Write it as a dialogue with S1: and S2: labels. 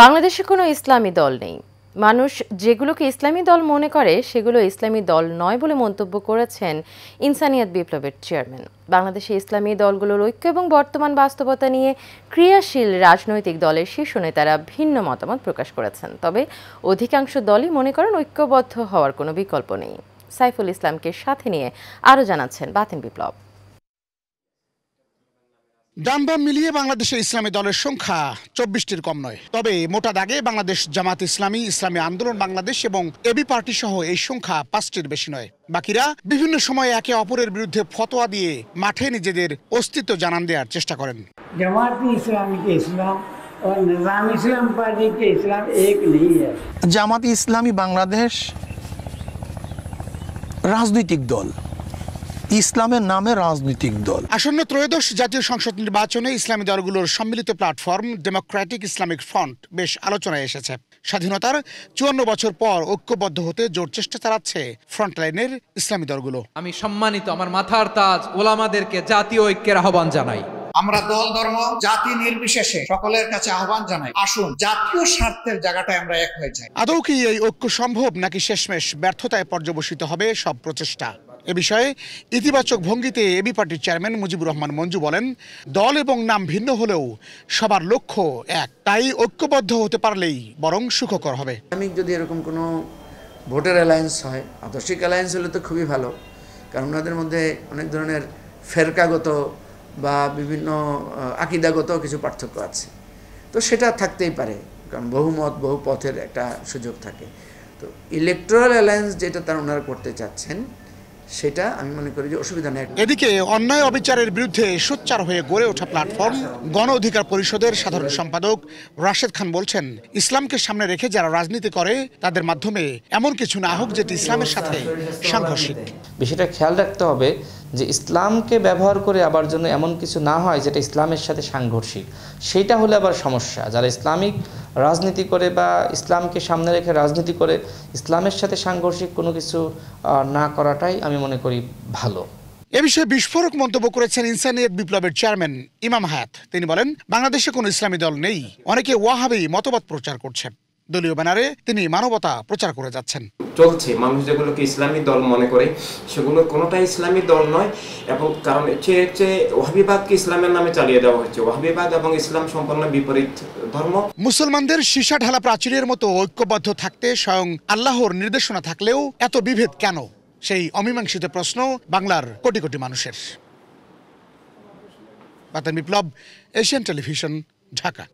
S1: বাংলাদেশে কোনো ইসলামী দল নেই। মানুষ যেগুলোকে ইসলামী দল মনে করে সেগুলো ইসলামী দল নয় বলে মন্তব্য করেছেন ইনসানিয়াত বিপ্লবের চেয়ারম্যান। বাংলাদেশে ইসলামী দলগুলোর ঐক্য এবং বর্তমান বাস্তবতা নিয়ে ক্রিয়াশীল রাজনৈতিক দলের শীর্ষ নেতারা ভিন্ন মতামত প্রকাশ করেছেন। তবে অধিকাংশ দলই মনে করেন ঐক্যবদ্ধ হওয়ার কোনো বিকল্প নেই। সাইফুল ইসলামকে সাথে নিয়ে আরও জানাচ্ছেন বাতিন বিপ্লব।
S2: ডান-বাম মিলিয়ে বাংলাদেশের ইসলামী দলের সংখ্যা 24টির কম নয়। তবে মোটা দাগে বাংলাদেশ জামাত ইসলামী, ইসলামী আন্দোলন বাংলাদেশ এবং এবি পার্টি সহ এই সংখ্যা 5টির বেশি নয়। বাকিরা বিভিন্ন সময়ে একে অপরের বিরুদ্ধে ফতোয়া দিয়ে মাঠে নিজেদের অস্তিত্ব জানান দেওয়ার চেষ্টা করেন।
S3: জামাত ইসলামী के इस्लाम और निज़ाम इस्लाम पार्टी के इस्लाम एक नहीं है।
S4: জামাত ইসলামী বাংলাদেশ রাজনৈতিক দল, ইসলামের নামে রাজনৈতিক দল।
S2: আসন্ন ত্রয়োদশ জাতীয় সংসদ নির্বাচনে ইসলামী দলগুলোর সম্মিলিত প্ল্যাটফর্ম ডেমোক্রেটিক ইসলামিক ফ্রন্ট বেশ আলোচনায় এসেছে। স্বাধীনতার 54 বছর পর ঐক্যবদ্ধ হতে জোর চেষ্টা চালাচ্ছে ফ্রন্টলাইনের ইসলামী দলগুলো।
S5: আমি সম্মানিত আমার মাথার তাজ ওলামাদেরকে জাতীয় ঐক্যের আহ্বান জানাই।
S6: আমরা দল, ধর্ম, জাতি নির্বিশেষে সকলের কাছে আহ্বান জানাই, আসুন জাতীয় স্বার্থের জায়গাটায় আমরা এক হয়ে যাই।
S2: আদৌ কি এই ঐক্য সম্ভব, নাকি শেষমেশ ব্যর্থতায় পর্যবসিত হবে সব প্রচেষ্টা? এ বিষয়ে ইতিবাচক ভঙ্গিতে এবি পার্টির চেয়ারম্যান মুজিবুর রহমান মঞ্জু বলেন, দল এবং নাম ভিন্ন হলেও সবার লক্ষ্য এক, তাই ঐক্যবদ্ধ হতে পারলেই বরং সুখকর হবে।
S7: যদি এরকম কোনো ভোটার অ্যালায়েন্স হয়, আদর্শিক অ্যালায়েন্স হলে তো খুবই ভালো, কারণ ওনাদের মধ্যে অনেক ধরনের ফেরকাগত বা বিভিন্ন আকিদাগত কিছু পার্থক্য আছে, তো সেটা থাকতেই পারে, কারণ বহুমত বহু পথের একটা সুযোগ থাকে। তো ইলেকটোরাল অ্যালায়েন্স যেটা তারা ওনারা করতে চাচ্ছেন সেটা আমি মনে করি যে অসুবিধা নেই।
S2: এদিকে অন্যায় অবিচারের বিরুদ্ধে সোচ্চার হয়ে গড়ে ওঠা প্ল্যাটফর্ম গণ অধিকার পরিষদের সাধারণ সম্পাদক রাশেদ খান বলছেন, ইসলামকে সামনে রেখে যারা রাজনীতি করে তাদের মাধ্যমে এমন কিছু না হোক যেটি ইসলামের সাথে সাংঘর্ষিক।
S8: বিষয়টা খেয়াল রাখতে হবে যে ইসলামকে ব্যবহার করে আবার যেন এমন কিছু না হয় যেটা ইসলামের সাথে সাংঘর্ষিক। সেইটা হলে আবার সমস্যা। যারা ইসলামিক রাজনীতি করে বা ইসলামকে সামনে রেখে রাজনীতি করে ইসলামের সাথে সাংঘর্ষিক কোনো কিছু না করাটাই আমি মনে করি ভালো।
S2: এ বিষয়ে বিস্ফোরক মন্তব্য করেছেন ইনসানিয়াত বিপ্লবের চেয়ারম্যান ইমাম হায়াত। তিনি বলেন, বাংলাদেশে কোনো ইসলামী দল নেই, অনেকে ওয়াহাবি মতবাদ প্রচার করছে। দলীয় ব্যানারে তিনি মানবতা প্রচার করে যাচ্ছেন।
S9: চলছে মানুষ যেগুলোকে ইসলামী দল মনে করে সেগুলো কোনোটাই ইসলামী দল নয়, এবং কারণ হচ্ছে ওয়াহাবিবাদকে ইসলামের নামে চালিয়ে দেওয়া হচ্ছে। ওয়াহাবিবাদ এবং ইসলাম সম্পূর্ণ বিপরীত ধর্ম। মুসলমানদের সীসা ঢালা প্রাচীরের মতো ঐক্যবদ্ধ থাকতে স্বয়ং আল্লাহর নির্দেশনা থাকলেও এত বিভেদ কেন? সেই অমীমাংসিত প্রশ্ন বাংলার কোটি কোটি মানুষের। বাতিন বিপ্লব, এশিয়ান টেলিভিশন, ঢাকা।